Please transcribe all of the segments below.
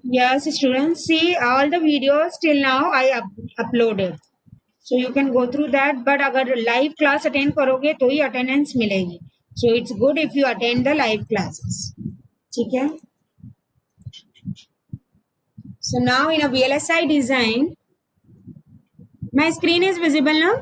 Yes, students, see all the videos till now I uploaded. So you can go through that. But अगर live class attend करोगे तो ही attendance मिलेगी. So it's good if you attend the live classes. ठीक है? So now in a VLSI design, my screen is visible now.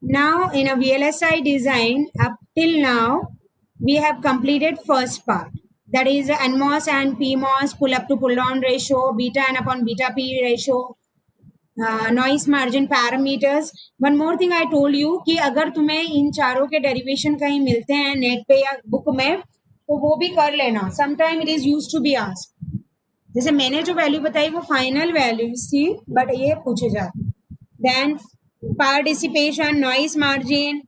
Now in a VLSI design, up till now, we have completed first part. That is NMOS and PMOS, pull up to pull down ratio, beta n upon beta p ratio, noise margin parameters. One more thing I told you कि अगर तुम्हें इन चारों के derivation कहीं मिलते हैं net पे या बुक में तो वो भी कर लेना. Sometime it is used to be asked. जैसे मैंने जो वैल्यू बताई वो फाइनल वैल्यूज थी बट ये पूछे जाते. Then participation, noise margin,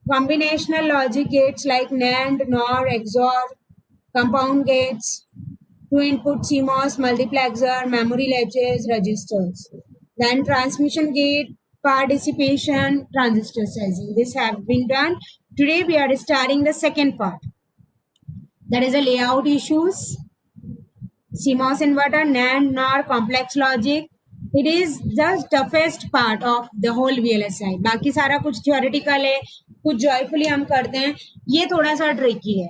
combinational logic gates like NAND, NOR, XOR, compound gates, two input CMOS, multiplexer, memory latches, registers. Then transmission gate, participation, transistor sizing. This have been done. Today we are starting the second part. That is a layout issues, CMOS inverter, NAND, NOR, complex logic. It is the toughest part of the whole VLSI. बाकी सारा कुछ theoretical है, कुछ joyfully हम करते हैं. ये थोड़ा सा tricky है.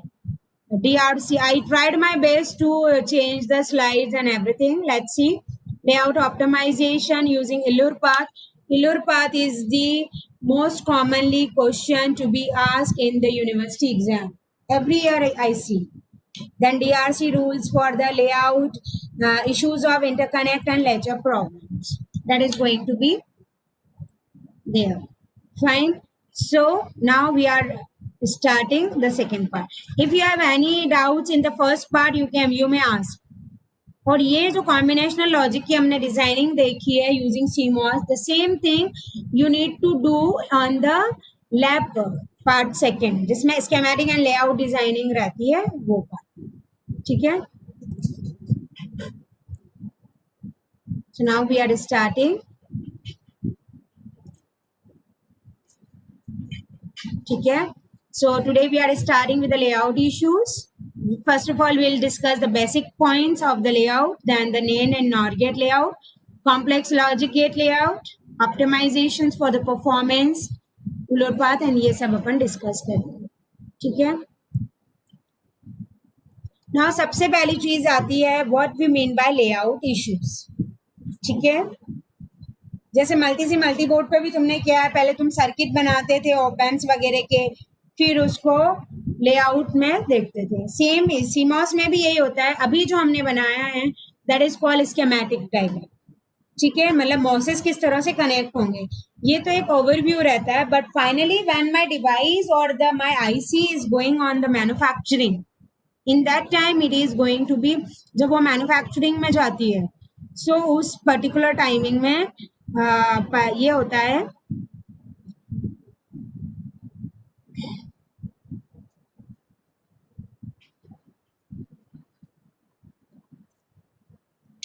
DRC, I tried my best to change the slides and everything. Let's see. Layout optimization using Illur path. Illur path is the most commonly question to be asked in the university exam. Every year I see. Then DRC rules for the layout, issues of interconnect and ledger problems. That is going to be there. Fine. So now we are starting the second part. If you have any doubts in the first part, you may ask. और ये जो combinational logic की हमने designing देखी है using CMOS, the same thing you need to do on the lab part second जिसमें schematic and layout designing रहती है वो पार्ट. ठीक है. So now we are starting. ठीक है. So today we are starting with the layout issues. First of all, we'll discuss the basic points of the layout, then the NAND and NOR gate layout, complex logic gate layout, optimizations for the performance, Illur path, and ये सब अपन discuss करेंगे. ठीक है. Now सबसे पहली चीज आती है what we mean by layout issues. ठीक है. जैसे मल्टी बोर्ड पे भी तुमने किया है, पहले तुम सर्किट बनाते थे ओपेंस वगैरह के, फिर उसको लेआउट में देखते थे. सेम CMOS में भी यही होता है. अभी जो हमने बनाया है that is called schematic diagram. ठीक है. मतलब मॉसेस किस तरह से कनेक्ट होंगे ये तो एक ओवरव्यू रहता है. But finally when my device or the my IC is going on the manufacturing, in that time it is going to be, जब वो मैन्युफैक्चरिंग में जाती है सो उस पर्टिकुलर टाइमिंग में ये होता है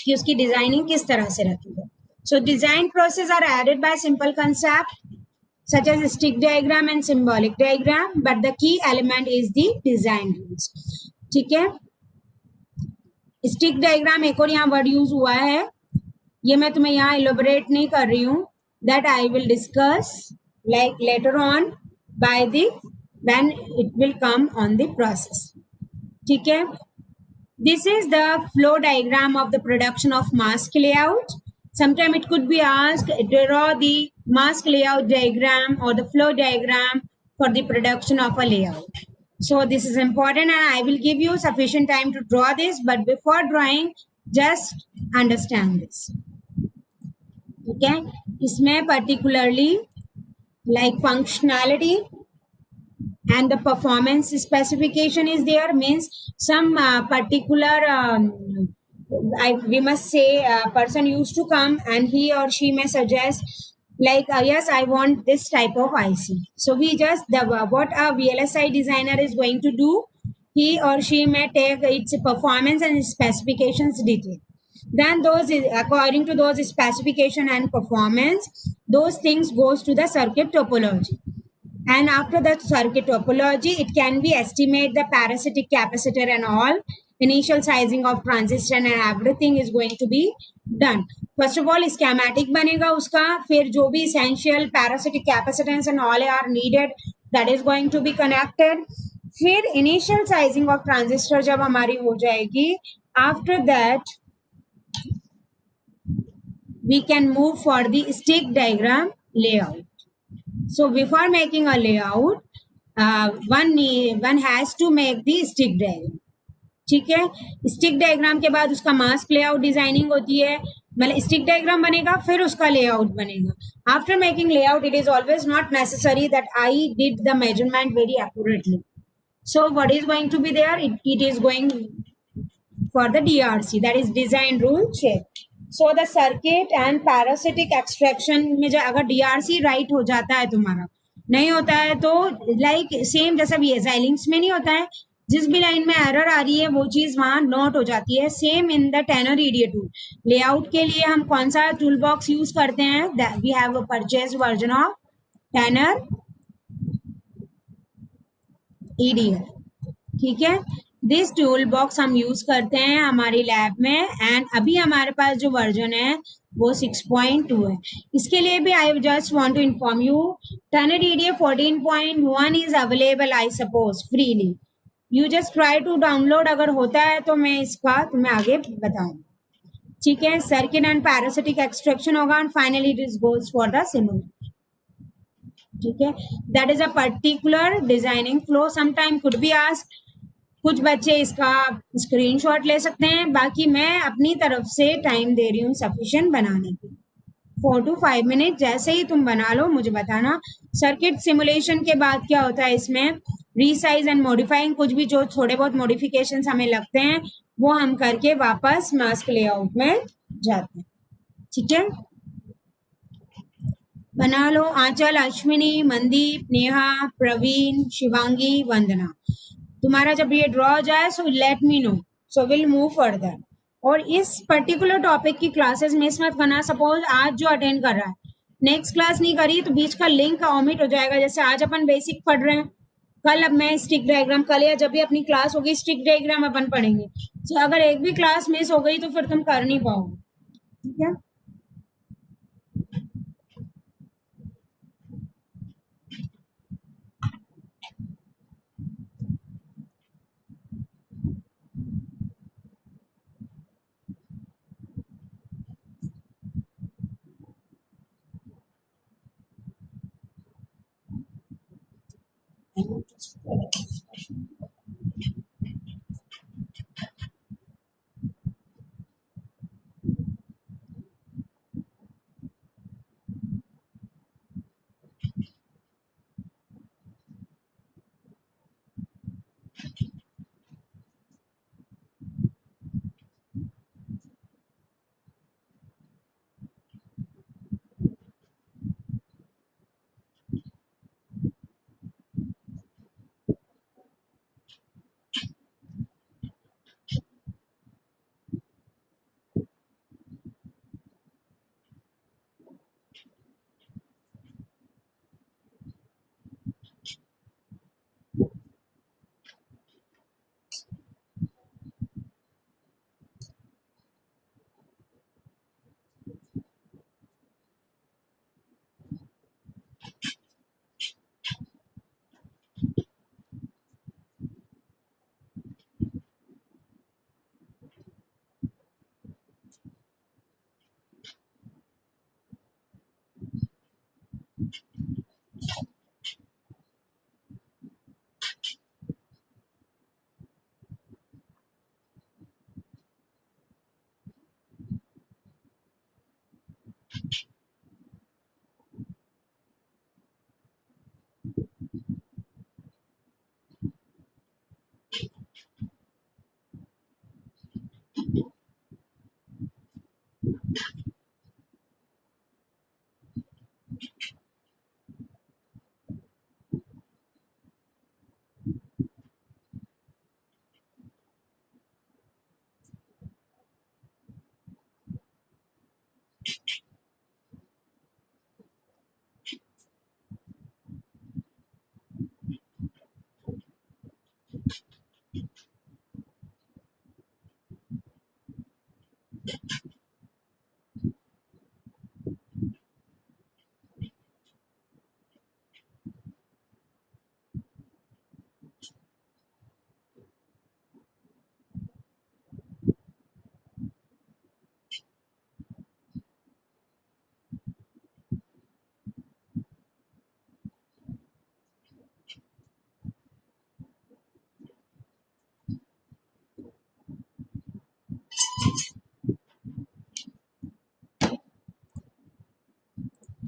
कि उसकी डिजाइनिंग किस तरह से रखी है. So design process are aided by simple concept such as stick diagram and symbolic diagram, but the key element is the design rules. ठीक है. स्टिक डायग्राम एक और यहाँ वर्ड यूज हुआ है, ये मैं तुम्हें यहाँ इलोबरेट नहीं कर रही हूँ. That I will discuss like later on by the when it will come on the process. ठीक है. This is the flow diagram of the production of mask layout. Sometime it could be asked, draw the mask layout diagram or the flow diagram for the production of a layout. So this is important and I will give you sufficient time to draw this, but before drawing, just understand this. Okay? इसमें particularly like functionality and the performance specification is there, means some particular we must say person used to come and he or she may suggest like yes, I want this type of IC. So we just what a VLSI designer is going to do, he or she may take its performance and specifications detail. Then those according to those specification and performance, those things goes to the circuit topology. And after that circuit topology, it can be estimate the parasitic capacitor and all, initial sizing of transistor and everything is going to be done. First of all schematic banega uska, fir jo bhi essential parasitic capacitance and all are needed, that is going to be connected. फिर initial sizing of transistor जब हमारी हो जाएगी, after that we can move for the stick diagram layout. So before making a layout, one has to make the stick diagram. ठीक है, stick diagram के बाद उसका मास्क लेआउट डिजाइनिंग होती है, मतलब स्टिक डायग्राम बनेगा फिर उसका लेआउट बनेगा. After making layout it is always not necessary that I did the measurement very accurately. So what is going to be there? It is going for the DRC, that is design rule check. So the circuit and parasitic extraction में जो अगर DRC right हो जाता है तुम्हारा, नहीं होता है तो लाइक सेम जैसा भी है Xilinx में नहीं होता है, जिस भी लाइन में एरर आ रही है वो चीज वहां नोट हो जाती है. Same in the Tanner EDA tool. Layout के लिए हम कौन सा टूल बॉक्स यूज करते हैं? We have purchase version of Tanner EDA. ठीक है, दिस टूल बॉक्स हम यूज करते हैं हमारी लैब में. एंड अभी हमारे पास जो वर्जन है वो 6.2 है. इसके लिए भी I just want to inform you, Tanner EDA 14.1 is available I suppose freely. You just try to download, अगर होता है तो मैं इसका तुम्हें आगे बताऊं. ठीक है, सर्किट एंड पैरासिटिक एक्सट्रैक्शन होगा and finally it is goes for the simulation. ठीक है, that is a particular designing flow. Sometime could be asked, कुछ बच्चे इसका स्क्रीनशॉट ले सकते हैं, बाकी मैं अपनी तरफ से टाइम दे रही हूँ सफिशिएंट बनाने की. 4 to 5 मिनट जैसे ही तुम बना लो मुझे बताना. सर्किट सिमुलेशन के बाद क्या होता है इसमें, रीसाइज एंड मॉडिफाइंग, कुछ भी जो थोड़े बहुत मॉडिफिकेशन हमें लगते हैं वो हम करके वापस मास्क लेआउट में जाते हैं. ठीक है, बना लो. आंचल, अश्विनी, मनदीप, नेहा, प्रवीण, शिवांगी, वंदना, तुम्हारा जब ये ड्रॉ हो जाए so let me know, so will move further. और इस पर्टिकुलर टॉपिक की क्लासेस मिस मत करना. सपोज आज जो अटेंड कर रहा है नेक्स्ट क्लास नहीं करी तो बीच का लिंक ओमिट हो जाएगा. जैसे आज अपन बेसिक पढ़ रहे हैं, कल अब मैं स्टिक डायग्राम, कल या जब भी अपनी क्लास होगी स्टिक डायग्राम अपन पढ़ेंगे. सो अगर एक भी क्लास मिस हो गई तो फिर तुम कर नहीं पाओगे. ठीक है,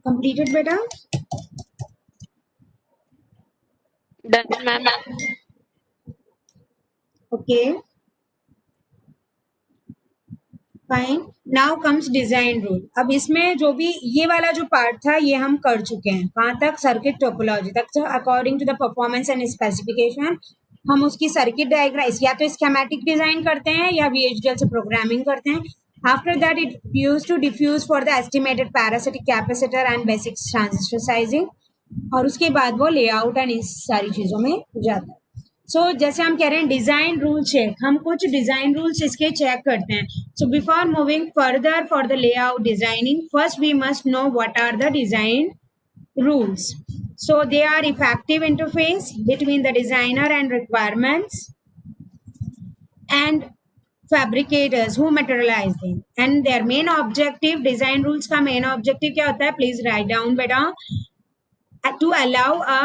completed beta? Done, ma'am. Okay, fine. Now comes design rule. अब इसमें जो भी ये वाला जो पार्ट था ये हम कर चुके हैं. कहाँ तक? सर्किट टोपोलॉजी तक. According to the performance and specification हम उसकी सर्किट डायग्राम या तो स्कीमेटिक डिजाइन करते हैं या VHDL से प्रोग्रामिंग करते हैं. After that it use to diffuse for the estimated parasitic capacitor and basic transistor sizing. और उसके बाद वो लेआउट एंड इस सारी चीजों में जाता है. सो जैसे हम कह रहे हैं डिजाइन रूल चेक, हम कुछ डिजाइन रूल्स इसके चेक करते हैं. So before moving further for the layout designing, first we must know what are the design rules. So they are effective interface between the designer and requirements and fabricators who materialize them. And their main objective, design rules का main objective क्या होता है? Please write down बेटा. To allow a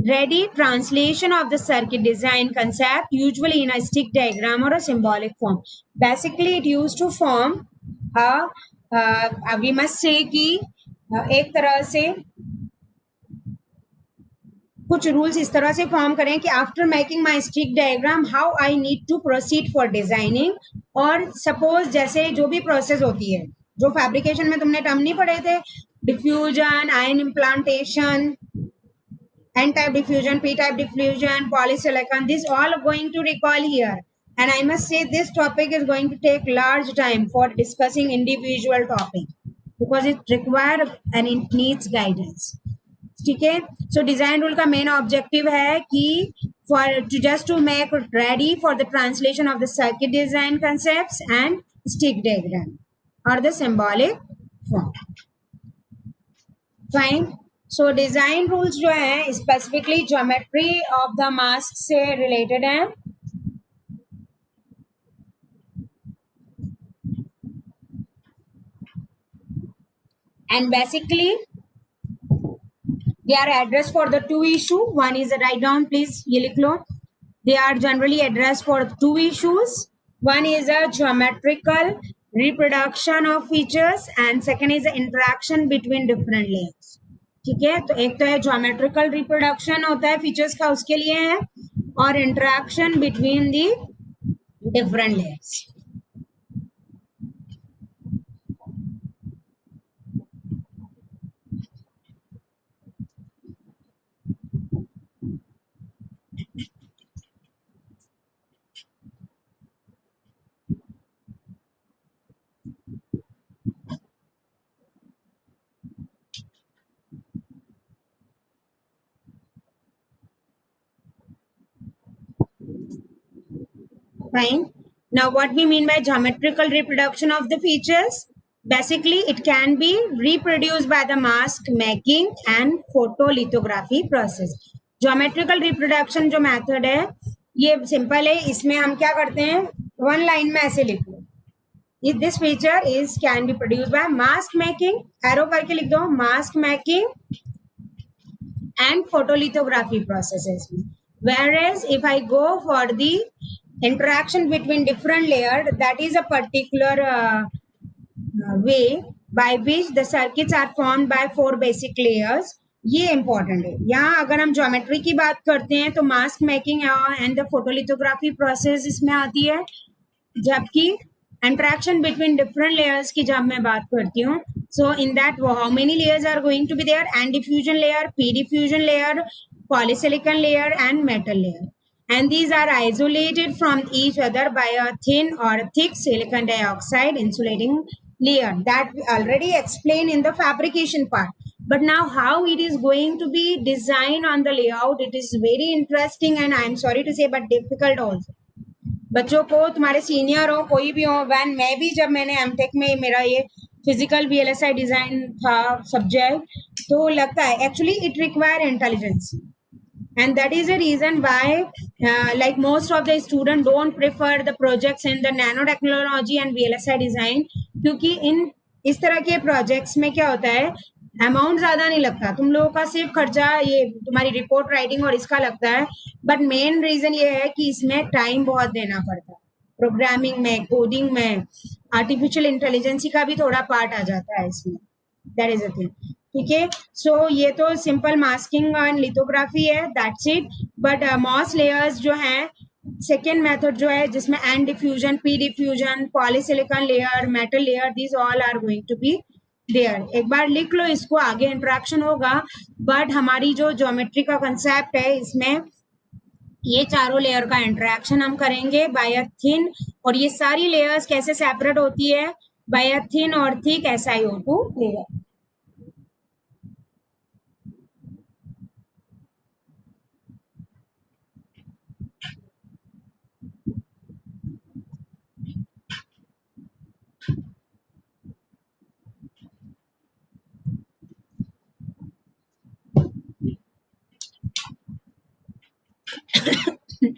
ready translation of the circuit design concept, usually in a stick diagram or a symbolic form. Basically, it used to form we must say कि एक तरह से कुछ rules इस तरह से form करें कि after making my stick diagram how I need to proceed for designing. और सपोज जैसे जो भी प्रोसेस होती है जो फैब्रिकेशन में तुमने टर्म नहीं पढ़े थे, diffusion, ion implantation, n-type diffusion, p-type diffusion, polysilicon, this all going to recall here. And I must say this topic is going to take large time for discussing individual topic because it requires and it needs guidance. ठीक है. So design rule का main objective है कि for to just to make ready for the translation of the circuit design concepts and stick diagram or the symbolic form. Fine. So design rules जो है specifically geometry of the mask से related है. And basically they are addressed for the two issue. One is a write down, please ye likh lo. They are generally addressed for two issues. One is a geometrical reproduction of features and second is the interaction between different layers. ठीक है. तो एक तो है geometrical reproduction होता है features का, उसके लिए है, और interaction between the different layers. Fine. Now what we mean by geometrical reproduction of the features? Basically it can be reproduced by the mask making and photolithography process. Geometrical reproduction जो method है ये simple है. इसमें हम क्या करते हैं, one line में ऐसे लिख लो, if this feature is can be produced by mask making, arrow करके लिख दो, mask making and photolithography processes. Whereas if I go for the interaction between different layers, that is a particular way by which the circuits are formed by four basic layers. ये important है. यहाँ अगर हम geometry की बात करते हैं तो mask making and the photolithography process इसमें आती है, जबकि इंटरेक्शन बिटवीन डिफरेंट लेयर्स की जब मैं बात करती हूँ, so in that how many layers are going to be there? N diffusion layer, P diffusion layer, polysilicon layer and metal layer. And these are isolated from each other by a thin or thick silicon dioxide insulating layer that we already explained in the fabrication part. But now how it is going to be designed on the layout, it is very interesting and I am sorry to say but difficult also. बच्चों को, तुम्हारे senior हो, कोई भी हो, van मैं भी जब मैंने एमटेक में मेरा ये फिजिकल VLSI डिजाइन था सब्जेक्ट, तो लगता है actually it require intelligence. And that is the reason why like most of the students don't prefer the projects in the nanotechnology and VLSI design, क्योंकि इन इस तरह के प्रोजेक्ट्स में क्या होता है, अमाउंट ज्यादा नहीं लगता. तुम लोगों का सिर्फ खर्चा ये तुम्हारी रिपोर्ट राइटिंग और इसका लगता है, बट मेन रीजन ये है कि इसमें टाइम बहुत देना पड़ता है. प्रोग्रामिंग में, कोडिंग में, आर्टिफिशियल इंटेलिजेंस का भी थोड़ा पार्ट आ जाता है इसमें. That is a thing. ठीक है, सो ये तो सिंपल मास्किंग एंड लिथोग्राफी है, that's it. But MOS layers जो है, सेकेंड मेथड जो है जिसमें N diffusion, P diffusion, polysilicon layer, metal layer, these all are going to be there. एक बार लिख लो इसको, आगे इंट्रैक्शन होगा. बट हमारी जो ज्योमेट्री का कंसेप्ट है, इसमें ये चारों लेयर का इंटरेक्शन हम करेंगे बाय अ थिन. और ये सारी लेयर्स कैसे सेपरेट होती है? बाय अ थिन और थिक SiO2 लेयर.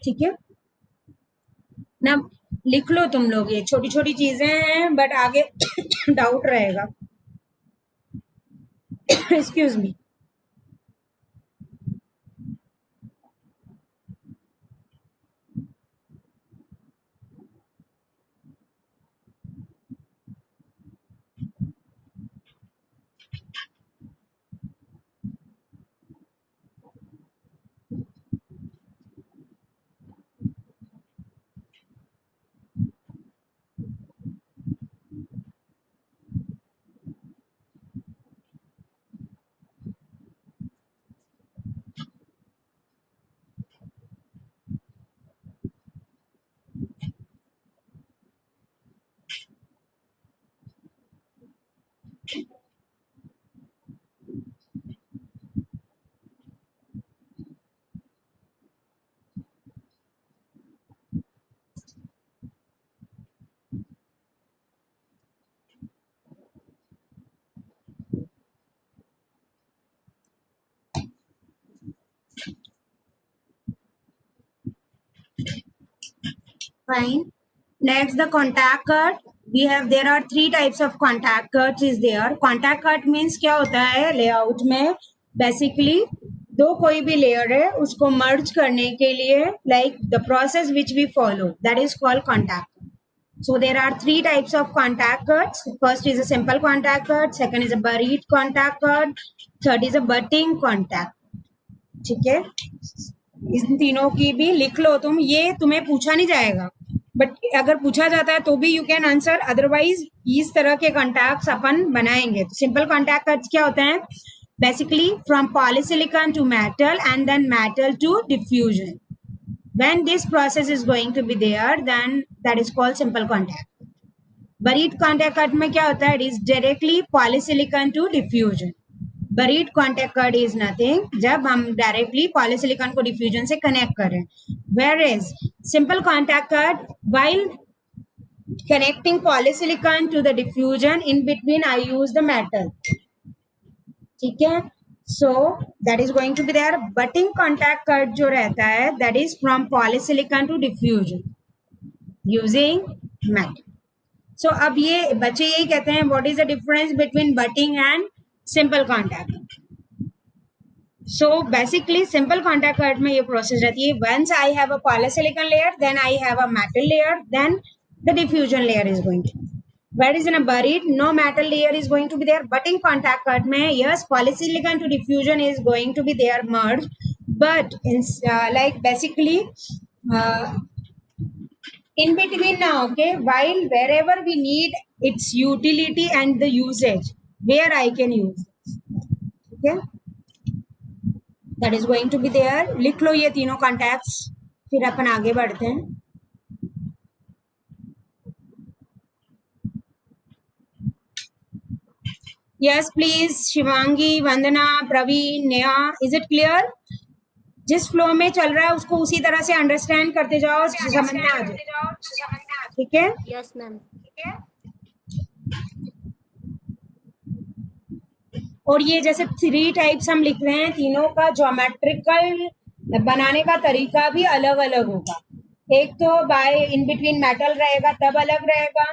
ठीक है ना, लिख लो तुम लोग, ये छोटी छोटी चीजें हैं बट आगे डाउट रहेगा. Excuse me. Fine. Next, the contact cut. There are three types of contact cuts is there. Contact cut means क्या होता है लेआउट में? Basically, दो कोई भी लेयर है उसको मर्ज करने के लिए, like the process which we follow, that is called contact cut. So there are three types of contact cuts. First is a simple contact cut, second is a buried contact cut, third is a butting contact. ठीक है, इन तीनों की भी लिख लो तुम, ये तुम्हें पूछा नहीं जाएगा बट अगर पूछा जाता है तो भी यू कैन आंसर, अदरवाइज इस तरह के कॉन्टैक्ट्स अपन बनाएंगे. तो सिंपल कॉन्टैक्ट कट्स क्या होते हैं? Basically from polysilicon to metal and then metal to diffusion. when this process is going to be there, then that is called simple contact. Buried contact cut में क्या होता है? It is directly polysilicon to diffusion. Buried contact cut is nothing जब हम directly polysilicon को diffusion से connect करें. Whereas simple contact cut, while connecting polysilicon to the diffusion, in between I use the metal. ठीक है, so that is going to be there. Butting contact cut जो रहता है, that is from polysilicon to diffusion using metal. So अब ये बच्चे यही कहते हैं, what is the difference between butting and simple contact? So basically simple contact cut में ये process रहती है, once I have a polysilicon layer, then I have a metal layer, then the diffusion layer is going to. Whereas in a buried, no metal layer is going to be there. Butting contact cut में, yes, polysilicon to diffusion is going to be there merged, but in like basically in between now, okay, while wherever we need its utility and the usage, where I can use this, okay, that is going to be there. लिख लो ये तीनों contacts, फिर अपन आगे बढ़ते हैं. Yes, please, Shivangi, Vandana, Praveen, Neha, is it clear? जिस flow में चल रहा है उसको उसी तरह से अंडरस्टैंड करते जाओ, समझ में आ जाए. ठीक है, यस मैम. और ये जैसे थ्री टाइप्स हम लिख रहे हैं, तीनों का ज्योमेट्रिकल बनाने का तरीका भी अलग अलग होगा. एक तो बाय इन बिटवीन मेटल रहेगा तब अलग रहेगा,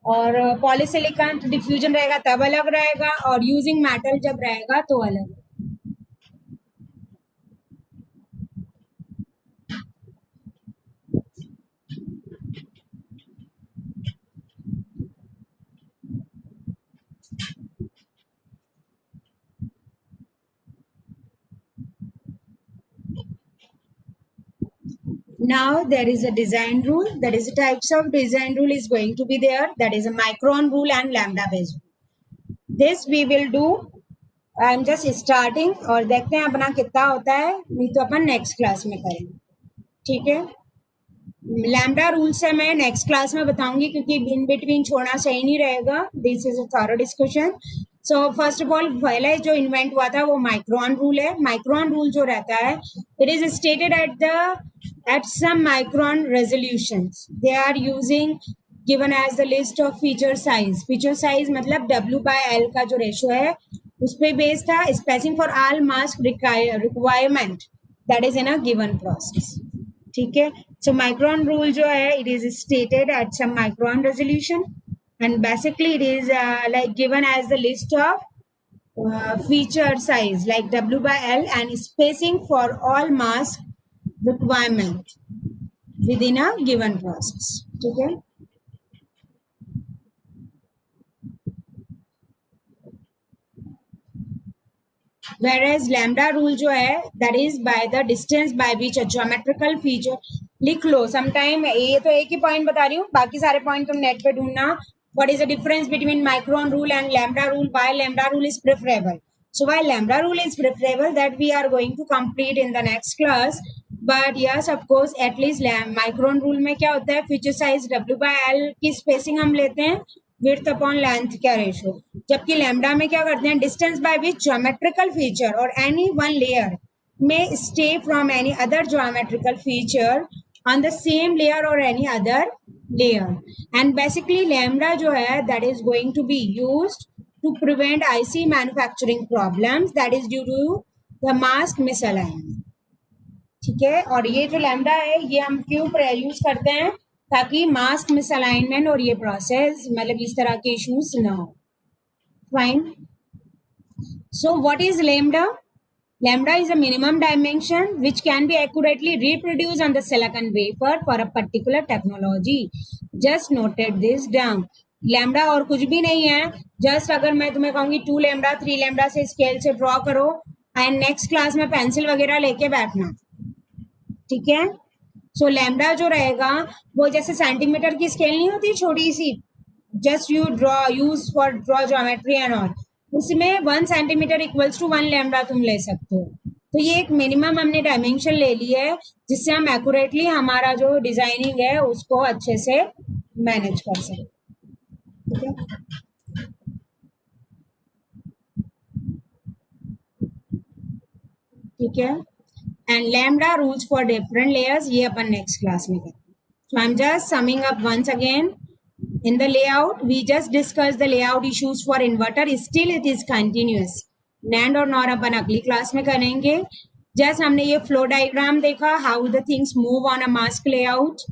और पॉलीसिलिकॉन डिफ्यूजन रहेगा तब अलग रहेगा, और यूजिंग मेटल जब रहेगा तो अलग. Now there is a design rule. That is the types of design rule is going to be there. That is a micron rule and lambda based rule. This we will do. I am just starting और देखते हैं अपना कितना होता है, नहीं तो अपन next class में करेंगे. ठीक है. लैम्डा रूल से मैं नेक्स्ट क्लास में बताऊंगी क्योंकि इन बिटवीन छोड़ना सही नहीं रहेगा. This is a thorough discussion. So first of all पहले जो इन्वेंट हुआ था वो माइक्रोन रूल है. माइक्रोन रूल जो रहता है it is stated at some micron resolutions. They are using given as the list of feature size. Feature size मतलब W by L का जो रेशो है उस पर बेस्ड था. Spacing for all mask requirement that is in a given process. ठीक है. So micron rule जो है it is stated at some micron resolution and basically it is like given as the list of feature size like W by L and spacing for all mask requirement within a given process. ठीक है. Whereas lambda rule जो है that is by the distance by which a geometrical feature. लिख लो sometime. ये तो एक ही point बता रही हूँ, बाकी सारे पॉइंट तुम नेट पे ढूंढना. What is the difference between micron rule and lambda rule? Why lambda rule is preferable? So why lambda rule is preferable that we are going to complete in the next class. But yes, of course, at least micron rule में क्या होता है, feature size W by L की spacing हम लेते हैं width upon length का ratio. जबकि लैम्डा में क्या करते हैं, distance by which geometrical feature और एनी वन लेयर में stay from any other geometrical feature on the same layer or any other layer. And basically lambda जो है that is going to be used to prevent IC manufacturing problems that is due to the mask misalignment. ठीक है. और ये जो lambda है ये हम क्यों यूज करते हैं, ताकि मास्क मिसअलाइनमेंट और ये प्रोसेस मतलब इस तरह के इश्यूज ना हो. Fine. So what is lambda? Lambda is a minimum dimension which can be accurately reproduced on the silicon wafer for a particular technology. Just noted this down. Lambda और कुछ भी नहीं है. Just अगर मैं तुम्हें कहूँगी 2 lambda 3 lambda से स्केल से ड्रॉ करो एंड नेक्स्ट क्लास में पेंसिल वगैरह लेके बैठना. ठीक है. सो लैम्डा जो रहेगा वो जैसे सेंटीमीटर की स्केल नहीं होती छोटी सी, just you draw use for draw geometry and all, उसमें 1 सेंटीमीटर इक्वल्स टू 1 लैम्डा तुम ले सकते हो. तो ये एक मिनिमम हमने डायमेंशन ले ली है जिससे हम एक्यूरेटली हमारा जो डिजाइनिंग है उसको अच्छे से मैनेज कर सकें. ठीक है. ठीक है. and lambda rules for different layers ये अपन next class में करेंगे. So I'm just summing up once again. In the layout we just discussed the layout issues for inverter. Still it is continuous. NAND और NOR अपन अगली class में करेंगे. Just हमने ये flow diagram देखा, how the things move on a mask layout.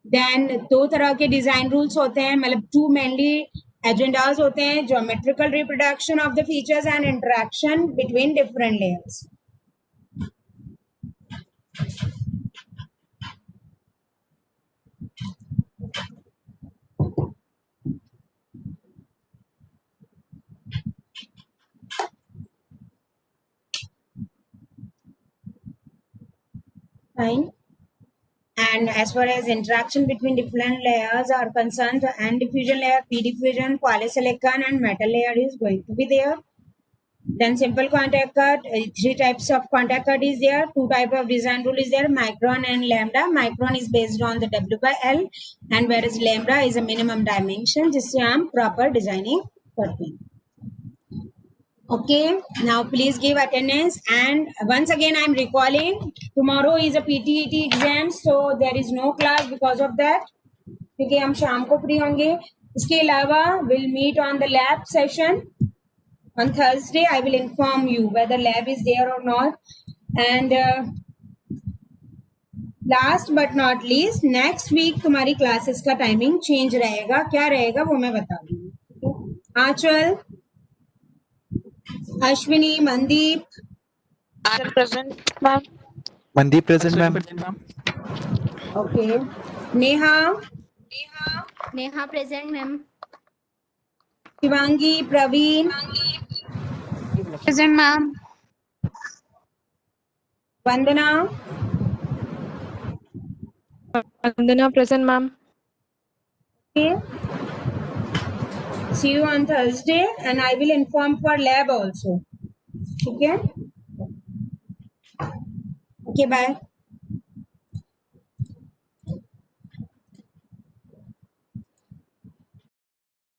Then 2 तरह के design rules होते हैं, मतलब 2 mainly agendas होते हैं, geometrical reproduction of the features and interaction between different layers. Fine. And as far as interaction between different layers are concerned, the N diffusion layer, P diffusion, polysilicon and metal layer is going to be there. Then simple contact cut, 3 types of contact cut is there, 2 type of design rule is there, micron and lambda. Micron is based on the W by L and whereas lambda is a minimum dimension जिससे हम proper designing करते हैं. Okay, now please give attendance and once again I am recalling tomorrow is a PTET exam, so there is no class because of that, क्योंकि हम शाम को free होंगे. इसके अलावा we'll meet on the lab session on Thursday. I will inform you whether lab is there or not. And last but not least, next week तुम्हारी classes का timing change रहेगा. क्या रहेगा वो मैं बता दूँगी. आंचल, Ashwini, Mandeep. Present, ma'am. Mandeep present, ma'am. Okay. Neha. Neha present, ma'am. Shivangi, Praveen. Present, ma'am. Vandana. Vandana present, ma'am. Okay. See you on Thursday, and I will inform for lab also. Okay. Okay. Bye.